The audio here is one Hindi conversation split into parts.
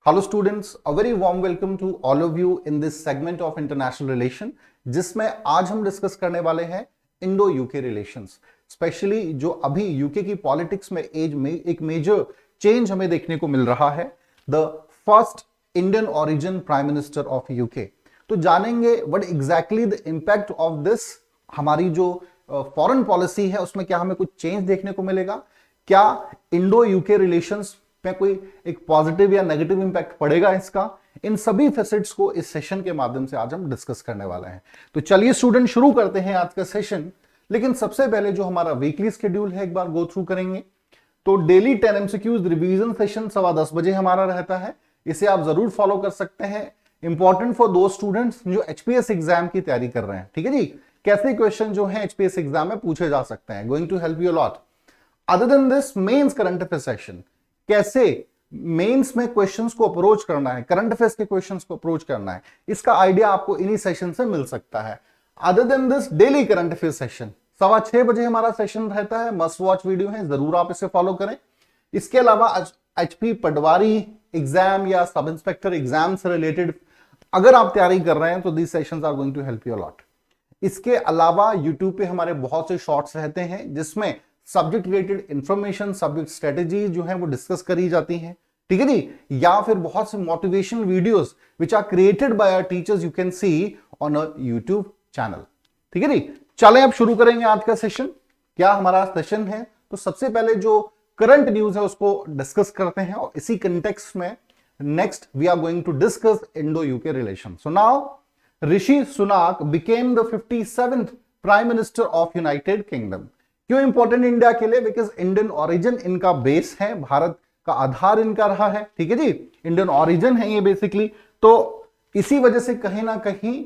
Hello students, a very warm welcome to all of you in this segment of international relation, जिसमें आज हम डिस्कस करने वाले हैं इंडो यूके रिलेशंस। स्पेशली जो अभी यूके की पॉलिटिक्स में एक मेजर चेंज हमें देखने को मिल रहा है, the first Indian origin prime minister of UK. तो जानेंगे what exactly the impact of this. हमारी जो फॉरेन पॉलिसी है उसमें क्या हमें कुछ चेंज देखने को मिलेगा, क्या इंडो यूके रिलेशंस में कोई एक पॉजिटिव या नेगेटिव इंपैक्ट पड़ेगा इसका। इन सभी फैसेट्स को इस सेशन के माध्यम से आज हम डिस्कस करने वाले हैं। तो चलिए स्टूडेंट, शुरू करते हैं आज का सेशन। लेकिन सबसे पहले जो हमारा वीकली शेड्यूल है एक बार गो थ्रू करेंगे। तो डेली 10 एमसीक्यूज रिवीजन सेशन 10:15 बजे हमारा रहता है, इसे आप जरूर फॉलो कर सकते हैं। इंपॉर्टेंट फॉर दो स्टूडेंट्स जो एचपीएस एग्जाम की तैयारी कर रहे हैं, ठीक है जी। कैसे क्वेश्चन जो है एचपीएस एग्जाम में पूछे जा सकते हैं, going to help you lot. Other than this, mains current affair session, कैसे मेंस में क्वेश्चंस को अप्रोच करना है, करंट अफेयर्स के क्वेश्चंस को अप्रोच करना है, इसका आइडिया आपको इन्हीं सेशन से मिल सकता है। Other than this, daily current affair session 6:15 बजे हमारा सेशन रहता है, मस्ट वॉच वीडियो है, जरूर आप इसे फॉलो करें। इसके अलावा एचपी पटवारी एग्जाम या सब इंस्पेक्टर एग्जाम से रिलेटेड अगर आप तैयारी कर रहे हैं तो these sessions are going to help you lot. इसके अलावा यूट्यूब पे हमारे बहुत से शॉर्ट्स रहते हैं जिसमें subject related information, subject strategy जो है वो डिस्कस करी जाती हैं, ठीक है जी। या फिर बहुत से motivational videos which are created by our teachers, you can see on a YouTube channel, ठीक है जी। चलें अब शुरू करेंगे आज का सेशन। क्या हमारा सेशन है, तो सबसे पहले जो करंट न्यूज है उसको डिस्कस करते हैं और इसी कंटेक्स्ट में next we are going to discuss Indo UK relation. So now Rishi Sunak became the 57th prime minister of United Kingdom. क्यों इंपॉर्टेंट इंडिया के लिए? बिकॉज इंडियन ओरिजिन इनका बेस है, भारत का आधार इनका रहा है, ठीक है जी। इंडियन ओरिजिन है ये बेसिकली, तो इसी वजह से कहीं ना कहीं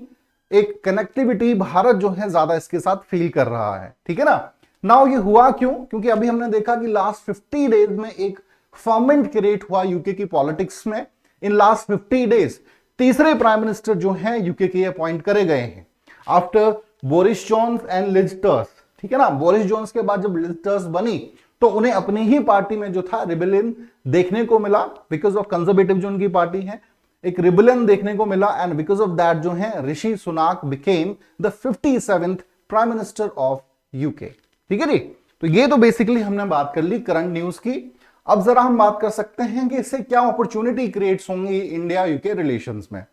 एक कनेक्टिविटी भारत जो है ज्यादा इसके साथ फील कर रहा है, ठीक है ना। नाउ ये हुआ क्यों? क्योंकि अभी हमने देखा कि लास्ट 50 डेज में एक फॉर्मेंट क्रिएट हुआ यूके की पॉलिटिक्स में। इन लास्ट 50 डेज तीसरे प्राइम मिनिस्टर जो हैं यूके के अपॉइंट करे गए हैं after Boris Johnson and Liz Truss, ठीक है ना। बोरिस जॉनस के बाद जब लिज ट्रस बनी तो उन्हें अपनी ही पार्टी में जो था रिबेलियन देखने को मिला, बिकॉज ऑफ कंजर्वेटिव जो उनकी पार्टी है, एक रिबेलियन देखने को मिला। एंड बिकॉज ऑफ दैट जो है Rishi Sunak became the 57th prime minister of UK, ठीक है जी। तो ये तो बेसिकली हमने बात कर ली करंट न्यूज की। अब जरा हम बात कर सकते हैं कि इससे क्या अपॉर्चुनिटी क्रिएट्स होंगी इंडिया यूके रिलेशंस में।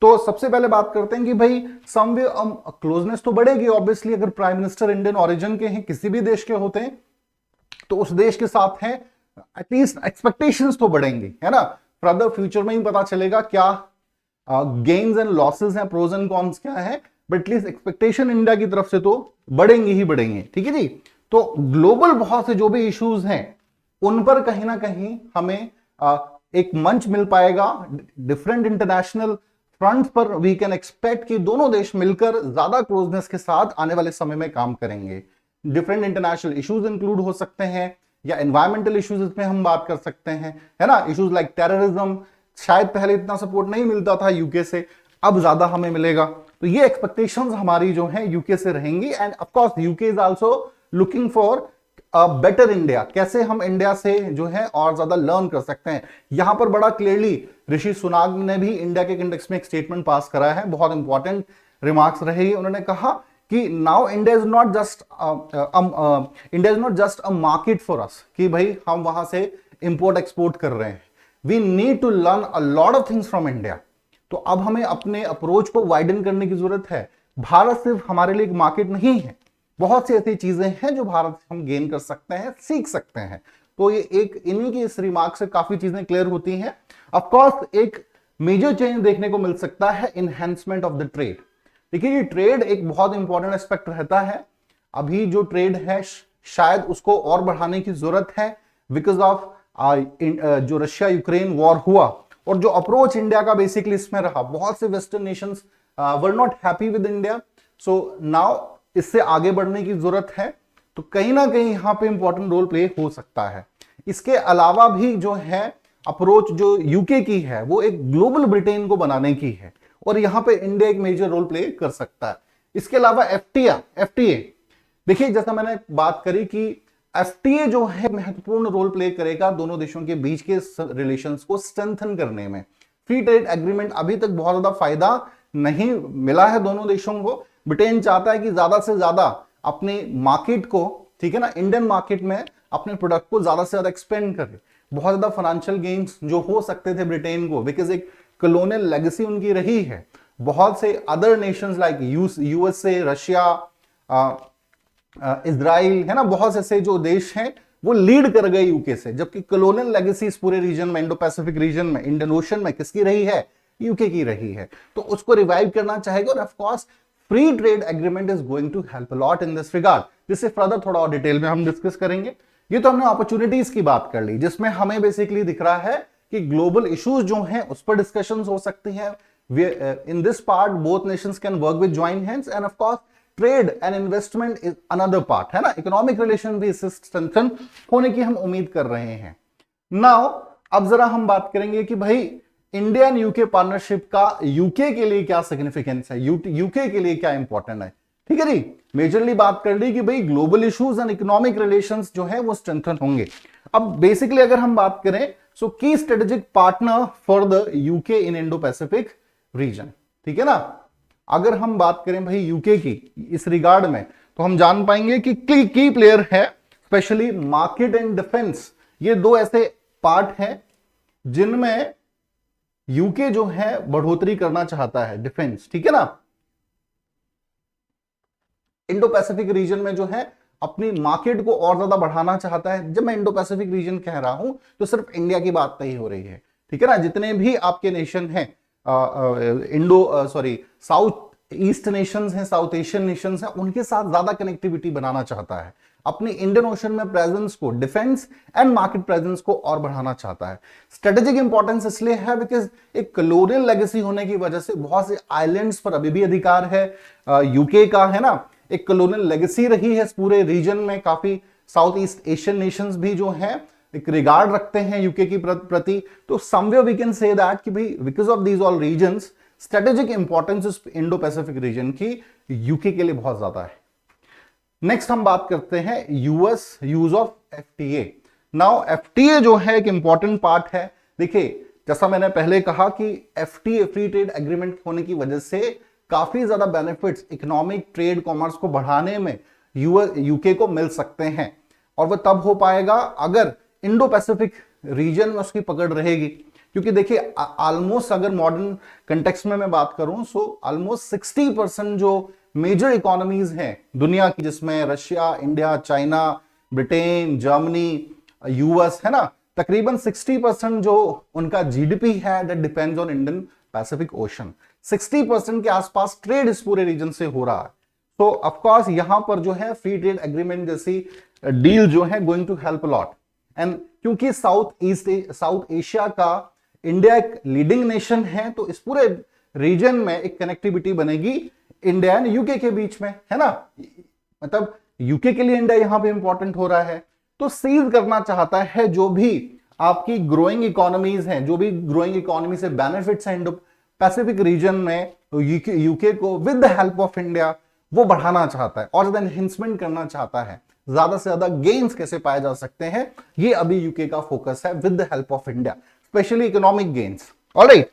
तो सबसे पहले बात करते हैं कि भाई समवे क्लोजनेस तो बढ़ेगी ऑब्वियसली, अगर प्राइम मिनिस्टर इंडियन ओरिजिन के हैं, किसी भी देश के होते हैं, तो उस देश के साथ हैं, एटलीस्ट एक्सपेक्टेशंस तो बढ़ेंगी, है ना। फर्दर फ्यूचर में ही पता चलेगा क्या गेन्स एंड लॉसेस हैं, प्रोज एंड कॉन्स क्या है, बट एटलीस्ट एक्सपेक्टेशन इंडिया की तरफ से तो बढ़ेंगे ही बढ़ेंगे, ठीक है जी। तो ग्लोबल बहुत से जो भी इश्यूज हैं उन पर कहीं ना कहीं हमें एक मंच मिल पाएगा। डिफरेंट इंटरनेशनल फ्रंट पर वी कैन एक्सपेक्ट कि दोनों देश मिलकर ज्यादा क्लोजनेस के साथ आने वाले समय में काम करेंगे। डिफरेंट इंटरनेशनल इश्यूज इंक्लूड हो सकते हैं या एनवायरमेंटल इश्यूज इसमें हम बात कर सकते हैं, है ना। इश्यूज लाइक टेररिज्म, शायद पहले इतना सपोर्ट नहीं मिलता था यूके से, अब ज्यादा हमें मिलेगा। तो ये एक्सपेक्टेशंस हमारी जो है यूके से रहेंगी। End of course UK is also looking for better India, कैसे हम इंडिया से जो है और ज्यादा लर्न कर सकते हैं। यहां पर बड़ा क्लियरली ऋषि सुनाक ने भी इंडिया के कंटेक्स्ट में एक स्टेटमेंट पास करा है, बहुत इंपॉर्टेंट रिमार्क्स रहे। उन्होंने कहा कि now India is not just a market for us, कि भाई हम वहां से इंपोर्ट एक्सपोर्ट कर रहे हैं, we need to learn a lot of things from India. तो अब हमें अपने अप्रोच को वाइडन करने की जरूरत है। भारत सिर्फ हमारे लिए एक मार्केट नहीं है, बहुत सी ऐसी चीजें हैं जो भारत से हम गेन कर सकते हैं, सीख सकते हैं। तो ये एक इन्हीं की इस रिमार्क से काफी चीजें क्लियर होती हैं। ऑफ कोर्स एक मेजर चेंज देखने को मिल सकता है इनहेंसमेंट ऑफ द ट्रेड। देखिए ये ट्रेड एक बहुत इंपॉर्टेंट एस्पेक्ट रहता है। अभी जो ट्रेड है शायद उसको और बढ़ाने की जरूरत है बिकॉज ऑफ जो रशिया यूक्रेन वॉर हुआ और जो अप्रोच इंडिया का बेसिकली इसमें रहा, बहुत से western Nations were not happy with India. So now इससे आगे बढ़ने की जरूरत है, तो कहीं ना कहीं यहां पे इंपॉर्टेंट रोल प्ले हो सकता है। इसके अलावा भी जो है अप्रोच जो यूके की है वो एक ग्लोबल ब्रिटेन को बनाने की है और यहां पे इंडिया एक मेजर रोल प्ले कर सकता है। इसके अलावा एफटीए, देखिए जैसा मैंने बात करी कि एफटीए जो है महत्वपूर्ण रोल प्ले करेगा दोनों देशों के बीच के रिलेशंस को स्ट्रेंथन करने में। फ्री ट्रेड एग्रीमेंट अभी तक बहुत ज्यादा फायदा नहीं मिला है दोनों देशों को। ब्रिटेन चाहता है कि ज्यादा से ज्यादा अपने मार्केट को, ठीक है ना, इंडियन मार्केट में अपने प्रोडक्ट को ज्यादा से ज्यादा एक्सपेंड करे। बहुत ज्यादा फाइनेंशियल गेन्स जो हो सकते थे ब्रिटेन को, बिकॉज एक कॉलोनियल लेगेसी उनकी रही है। बहुत से other Nations like USA, Russia, Israel, है ना, बहुत से ऐसे जो देश हैं वो लीड कर गए यूके से, जबकि कॉलोनियल लेगेसी इस पूरे रीजन में, इंडो पैसिफिक रीजन में, इंडियन ओशन में किसकी रही है? यूके की रही है। तो उसको रिवाइव करना चाहेगा और of course free trade agreement is going to help a lot in this regard, जिससे फर्दर थोड़ा और डिटेल में हम डिस्कस करेंगे। ये तो हमने अपॉर्चुनिटीज की बात कर ली, जिसमें हमें बेसिकली दिख रहा है कि ग्लोबल इश्यूज जो हैं उस पर डिस्कशंस हो सकती हैं। In this part both Nations can work with joint hands end of course trade and investment is another part, है ना। इकोनॉमिक रिलेशन भी इससे स्ट्रेंथन होने की हम उम्मीद कर रहे हैं। नाउ अब जरा हम बात करेंगे कि भाई इंडिया एंड यूके पार्टनरशिप का यूके के लिए क्या सिग्निफिकेंस है, यूके के लिए क्या इंपॉर्टेंट है। ठीक है जी, मेजरली बात कर ली कि भाई global issues and economic relations जो है वो स्ट्रेंथन होंगे। अब बेसिकली अगर हम बात करें, सो की strategic partner for the UK in Indo Pacific reason, ठीक है ना। अगर हम बात करें भाई यूके की इस रिगार्ड में, तो हम जान पाएंगे कि की प्लेयर है, स्पेशली मार्केट एंड डिफेंस। ये दो ऐसे पार्ट हैं जिनमें यूके जो है बढ़ोतरी करना चाहता है, डिफेंस, ठीक है ना। इंडो पैसिफिक रीजन में जो है अपनी मार्केट को और ज्यादा बढ़ाना चाहता है। जब मैं इंडो पैसिफिक रीजन कह रहा हूं तो सिर्फ इंडिया की बात नहीं हो रही है, ठीक है ना। जितने भी आपके नेशन हैं, साउथ ईस्ट नेशंस हैं, साउथ एशियन नेशंस हैं, उनके साथ ज्यादा कनेक्टिविटी बनाना चाहता है। अपनी इंडियन ओशन में प्रेजेंस को, डिफेंस एंड मार्केट प्रेजेंस को और बढ़ाना चाहता है। स्ट्रेटेजिक इंपॉर्टेंस इसलिए है बिकॉज एक कॉलोनियल लेगेसी होने की वजह से बहुत से आइलैंड्स पर अभी भी अधिकार है यूके का, है ना। एक कॉलोनियल लेगेसी रही है इस पूरे रीजन में। काफी साउथ ईस्ट एशियन नेशंस भी जो हैं एक रिगार्ड रखते हैं यूके की प्रति। तो somewhere we can say that कि भाई because of these all reasons strategic importance इस इंडो पैसिफिक रीजन की यूके के लिए बहुत ज्यादा है। नेक्स्ट हम बात करते हैं US use of FTA. Now FTA जो है एक इंपॉर्टेंट पार्ट है। देखिए, जैसा मैंने पहले कहा कि एफटीए फ्री ट्रेड एग्रीमेंट होने की वजह से काफी ज्यादा बेनिफिट्स इकोनॉमिक, ट्रेड, कॉमर्स को बढ़ाने में यूके को मिल सकते हैं। और वह तब हो पाएगा अगर इंडो पैसिफिक रीजन में उसकी पकड़ रहेगी। क्योंकि देखिए ऑलमोस्ट अगर मॉडर्न कंटेक्स्ट में मैं बात करूं, सो ऑलमोस्ट 60% जो मेजर इकोनॉमीज हैं दुनिया की, जिसमें Russia, India, China, Britain, Germany, US, है ना, तकरीबन 60% जो उनका जीडीपी है that depends on Indian Pacific ocean. 60% के आसपास ट्रेड इस पूरे रीजन से हो रहा है। तो ऑफ कोर्स यहां पर जो है फ्री ट्रेड एग्रीमेंट जैसी डील जो है going to help lot. And क्योंकि साउथ एशिया का इंडिया एक लीडिंग नेशन है, तो इस पूरे रीजन में एक कनेक्टिविटी बनेगी इंडिया एंड यूके के बीच में, है ना। मतलब यूके के लिए इंडिया यहां पे इंपॉर्टेंट हो रहा है। तो सीज करना चाहता है जो भी आपकी ग्रोइंग इकोनॉमीज हैं, जो भी ग्रोइंग इकोनॉमी से बेनिफिट्स हैं इंडो पैसिफिक रीजन में, तो यूके को with the help of India वो बढ़ाना चाहता है और ज्यादा एनहेंसमेंट करना चाहता है। ज्यादा से ज्यादा गेन्स कैसे पाए जा सकते हैं, ये अभी यूके का फोकस है with the help of India, specially economic gains. Alright,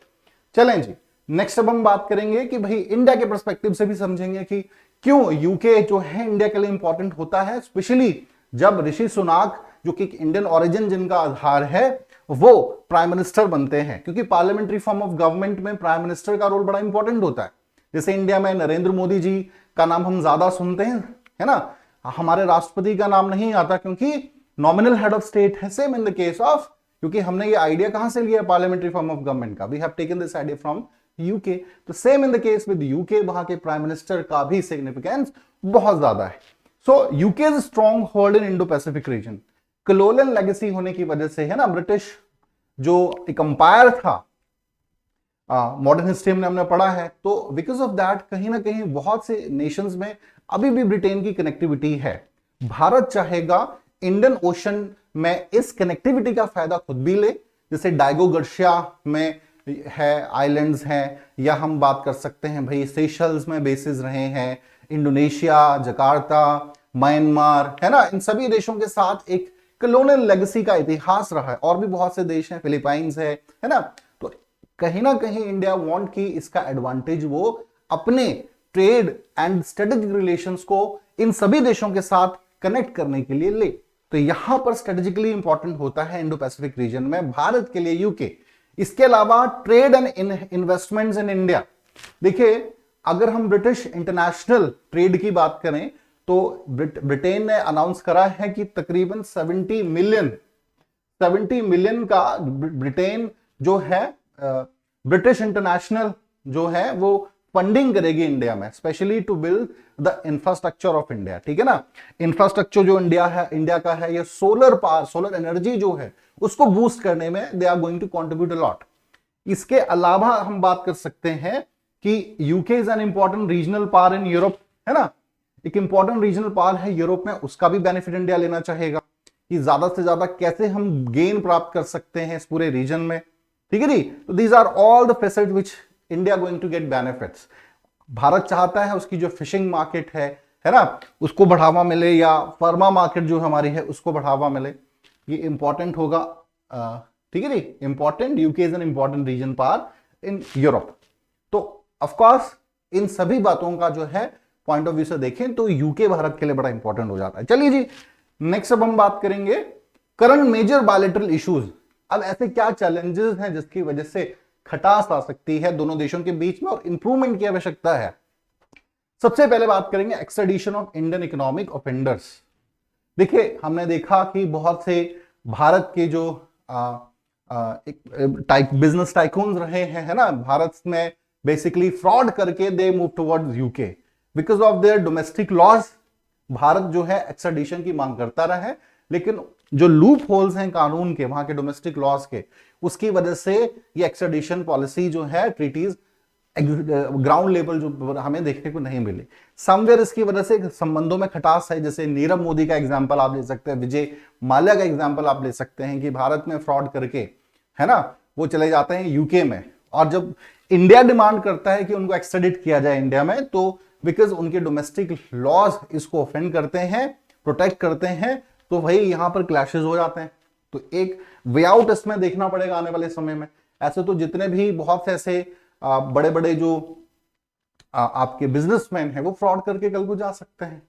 चलें जी। नेक्स्ट अब हम बात करेंगे कि भाई इंडिया के पर्सपेक्टिव से भी समझेंगे कि क्यों यूके जो है इंडिया के लिए इंपॉर्टेंट होता है, स्पेशली जब ऋषि सुनाक, जो कि इंडियन ओरिजिन जिनका आधार है, वो प्राइम मिनिस्टर बनते हैं। क्योंकि पार्लियामेंट्री फॉर्म ऑफ गवर्नमेंट में प्राइम मिनिस्टर का रोल बड़ा इंपॉर्टेंट होता है। जैसे इंडिया में नरेंद्र मोदी जी का नाम हम ज्यादा सुनते हैं, है ना, हमारे राष्ट्रपति का नाम नहीं आता क्योंकि नॉमिनल हेड ऑफ स्टेट है। Same in the case of, क्योंकि हमने ये आइडिया कहां से लिया पार्लियामेंट्री फॉर्म ऑफ गवर्नमेंट का, we have taken this idea from UK. तो same in the case with UK, वहां के प्राइम मिनिस्टर का भी सिग्निफिकेंस बहुत ज्यादा है। सो UK is strong hold in Indo Pacific reason. Colonial legacy होने की वजह से, है ना, ब्रिटिश जो एक अंपायर था, मॉडर्न हिस्ट्री में हमने पढ़ा है, तो बिकॉज ऑफ दैट कहीं ना कहीं बहुत से नेशंस में अभी भी ब्रिटेन की कनेक्टिविटी है। भारत चाहेगा इंडियन ओशन में इस कनेक्टिविटी का फायदा खुद भी ले। जैसे डायगो गर्शिया में है, आइलैंड्स हैं, या हम बात कर सकते हैं भाई सेशल्स में बेसिस रहे हैं, इंडोनेशिया, जकार्ता, म्यांमार, है ना, इन सभी देशों के साथ एक कॉलोनियल लेगेसी का इतिहास रहा है। और भी बहुत से देश हैं, फिलीपाइंस है ना। तो कहीं ना कहीं इंडिया वांट कि इसका एडवांटेज वो अपने ट्रेड एंड स्ट्रेटेजिक रिलेशंस को इन सभी देशों के साथ कनेक्ट करने के लिए ले। तो यहां पर स्ट्रेटेजिकली इंपॉर्टेंट होता है इंडो पैसिफिक रीजन में भारत के लिए यूके। इसके अलावा trade and investments in India. देखिए, अगर हम ब्रिटिश इंटरनेशनल ट्रेड की बात करें तो ब्रिटेन ने अनाउंस करा है कि तकरीबन 70 मिलियन का ब्रिटेन जो है ब्रिटिश इंटरनेशनल जो है वो फंडिंग करेगी इंडिया में, specially to build the infrastructure of India. ठीक है ना, इंफ्रास्ट्रक्चर जो इंडिया का है, ये सोलर पावर, सोलर एनर्जी जो है उसको बूस्ट करने में they are going to contribute a lot. इसके अलावा हम बात कर सकते हैं कि UK is an important regional power in Europe, है ना, एक इंपॉर्टेंट रीजनल पावर है यूरोप में, उसका भी बेनिफिट इंडिया लेना चाहेगा कि ज्यादा से ज्यादा कैसे हम गेन प्राप्त कर सकते हैं इस पूरे रीजन में। ठीक है जी, तो these are all the facilities which India going to get benefits. Bharat चाहता है उसकी जो फिशिंग मार्केट है ना, उसको बढ़ावा मिले, या फार्मा मार्केट जो हमारी है उसको बढ़ावा मिले, ये इंपॉर्टेंट होगा। ठीक है जी, important, UK is an important region power in Europe. तो ऑफकोर्स इन सभी बातों का जो है पॉइंट ऑफ व्यू से देखें तो यूके भारत के लिए बड़ा इंपॉर्टेंट हो जाता है। चलिए जी, नेक्स्ट अब हम बात करेंगे करंट मेजर बायलैटरल इश्यूज। अब ऐसे क्या चैलेंजेस हैं जिसकी वजह से खटास आ सकती है दोनों देशों के बीच में और इंप्रूवमेंट की आवश्यकता है। सबसे पहले बात करेंगे extradition of Indian economic offenders. देखिए, हमने देखा कि बहुत से भारत के जो बिजनेस टाइकून्स रहे हैं, है ना, भारत में बेसिकली फ्रॉड करके they move towards UK because of their domestic laws. Bharat जो है एक्स्ट्राडिशन की मांग करता रहा है, लेकिन जो लूप होल्स हैं कानून के, वहां के डोमेस्टिक लॉज के, उसकी वजह से ये एक्स्ट्राडिशन पॉलिसी जो है, ट्रीटीज ग्राउंड लेवल जो हमें देखने को नहीं मिली। समवेयर इसकी वजह से संबंधों में खटास है। जैसे नीरव मोदी का एग्जांपल आप ले सकते हैं, विजय माल्या का एग्जांपल आप ले सकते हैं कि भारत में फ्रॉड करके, है ना, वो चले जाते हैं यूके में, और जब इंडिया डिमांड करता है कि उनको एक्स्ट्राडिट किया जाए इंडिया में, तो बिकॉज उनके डोमेस्टिक लॉज इसको ऑफेंड करते हैं, प्रोटेक्ट करते हैं, तो वही यहां पर क्लैशेस हो जाते हैं। तो एक वे आउट इसमें देखना पड़ेगा आने वाले समय में। ऐसे तो जितने भी बहुत से ऐसे बड़े बड़े जो आपके बिजनेसमैन हैं वो फ्रॉड करके कल को जा सकते हैं।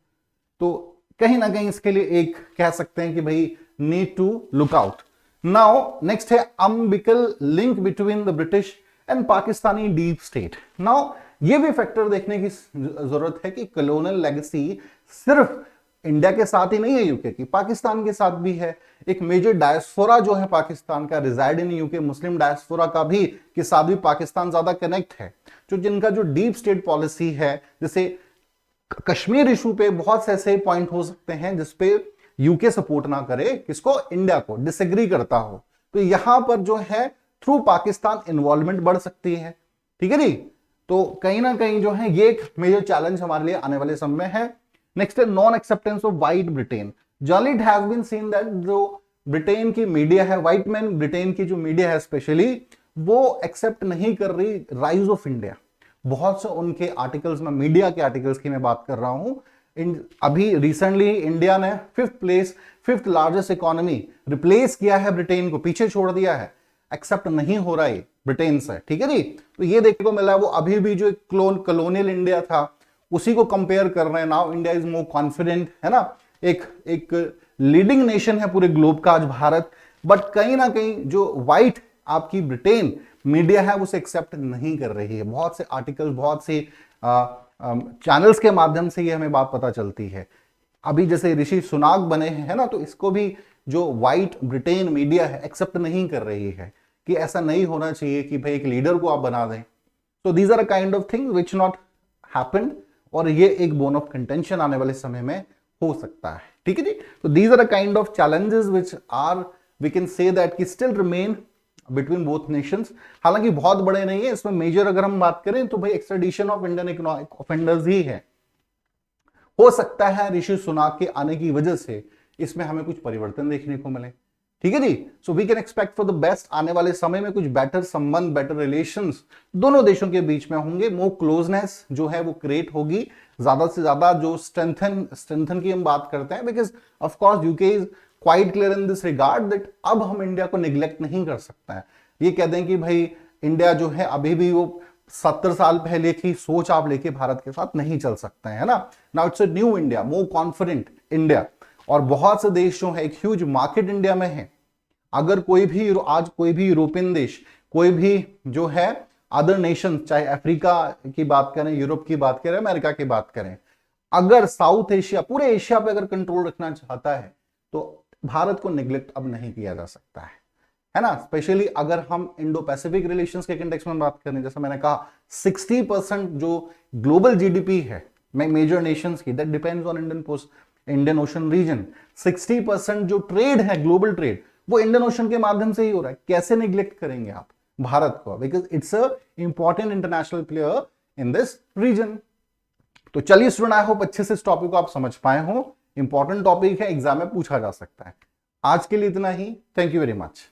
तो कहीं ना कहीं इसके लिए एक कह सकते हैं कि भाई need to look out. Now next है umbilical link between the British and Pakistani deep state. Now ये भी फैक्टर देखने की जरूरत है कि कॉलोनियल लेगेसी सिर्फ इंडिया के साथ ही नहीं है यूके की, पाकिस्तान के साथ भी है। एक मेजर डायस्पोरा जो है पाकिस्तान का reside in UK, Muslim diaspora का भी के साथ भी पाकिस्तान ज्यादा कनेक्ट है। जो जिनका जो डीप स्टेट पॉलिसी है, जैसे कश्मीर इशू पे बहुत से ऐसे पॉइंट हो सकते हैं जिसपे यूके सपोर्ट ना करे किसको, इंडिया को, डिसएग्री करता हो, तो यहां पर जो है थ्रू पाकिस्तान इन्वॉल्वमेंट बढ़ सकती है। ठीक है जी, तो कहीं ना कहीं जो है ये एक मेजर चैलेंज हमारे लिए आने वाले समय में है। नेक्स्ट है non acceptance of white Britain. Generally it has been seen that जो ब्रिटेन की मीडिया है, व्हाइट मैन ब्रिटेन की जो मीडिया है स्पेशली, वो एक्सेप्ट नहीं कर रही राइज ऑफ इंडिया। बहुत से उनके आर्टिकल्स में, मीडिया के आर्टिकल्स की मैं बात कर रहा हूं, अभी रिसेंटली इंडिया ने 5th लार्जेस्ट इकोनॉमी रिप्लेस किया है ब्रिटेन को, पीछे छोड़ दिया है, एक्सेप्ट नहीं हो रहा है ब्रिटेन से। ठीक है जी, तो ये देखने को मिला, वो अभी भी जो कॉलोनियल इंडिया था उसी को कंपेयर कर रहे हैं। Now India is more confident, है ना, एक लीडिंग नेशन है पूरे ग्लोब का आज भारत, बट कहीं ना कहीं जो व्हाइट आपकी ब्रिटेन मीडिया है उसे एक्सेप्ट नहीं कर रही है। बहुत से आर्टिकल, बहुत से चैनल्स के माध्यम से ये हमें बात पता चलती है। अभी जैसे ऋषि सुनाक बने हैं ना, तो इसको भी जो व्हाइट ब्रिटेन मीडिया है एक्सेप्ट नहीं कर रही है कि ऐसा नहीं होना चाहिए कि भाई एक लीडर को आप बना दें। तो these are a kind of thing which not happened, और ये एक बोन ऑफ कंटेंशन आने वाले समय में हो सकता है। ठीक है जी, तो these are a kind of challenges which are we can say that कि still remain between both nations. हालांकि बहुत बड़े नहीं है इसमें, मेजर अगर हम बात करें तो भाई extradition of Indian economic offenders ही है। हो सकता है ऋषि सुनाक के आने की वजह से इसमें हमें कुछ परिवर्तन देखने को मिले। ठीक है जी। So we can expect for the best, आने वाले समय में कुछ बेटर संबंध, बेटर रिलेशंस दोनों देशों के बीच में होंगे, मोर क्लोजनेस जो है वो क्रिएट होगी, ज्यादा से ज्यादा जो स्ट्रेंथन की हम बात करते हैं, because of course UK is quite clear in this regard that अब हम इंडिया को निग्लेक्ट नहीं कर सकते हैं। ये कहते हैं कि भाई इंडिया जो है अभी भी वो 70 साल पहले की सोच आप लेके भारत के साथ नहीं चल सकते हैं, है ना। Now it's a new India, more confident India, और बहुत से देश जो है, एक ह्यूज मार्केट इंडिया में है। अगर कोई भी आज कोई भी यूरोपियन देश, कोई भी जो है अदर नेशन, चाहे अफ्रीका की बात करें, यूरोप की बात करें, अमेरिका की बात करें, अगर साउथ एशिया, पूरे एशिया पे अगर कंट्रोल रखना चाहता है तो भारत को निग्लेक्ट अब नहीं किया जा सकता है ना। स्पेशली अगर हम इंडो पैसिफिक रिलेशंस के कंटेक्स्ट में बात करें, जैसे मैंने कहा 60% जो ग्लोबल जीडीपी है मेजर नेशंस की, that depends on Indian Ocean region. 60% जो ट्रेड है, ग्लोबल ट्रेड, वो इंडियन ओशन के माध्यम से ही हो रहा है। कैसे निग्लेक्ट करेंगे आप भारत को, because it's a important international player in this region. तो चलिए स्टूडेंट, आई होप अच्छे से इस टॉपिक को आप समझ पाए हो। इंपॉर्टेंट टॉपिक है, एग्जाम में पूछा जा सकता है। आज के लिए इतना ही, थैंक यू वेरी मच।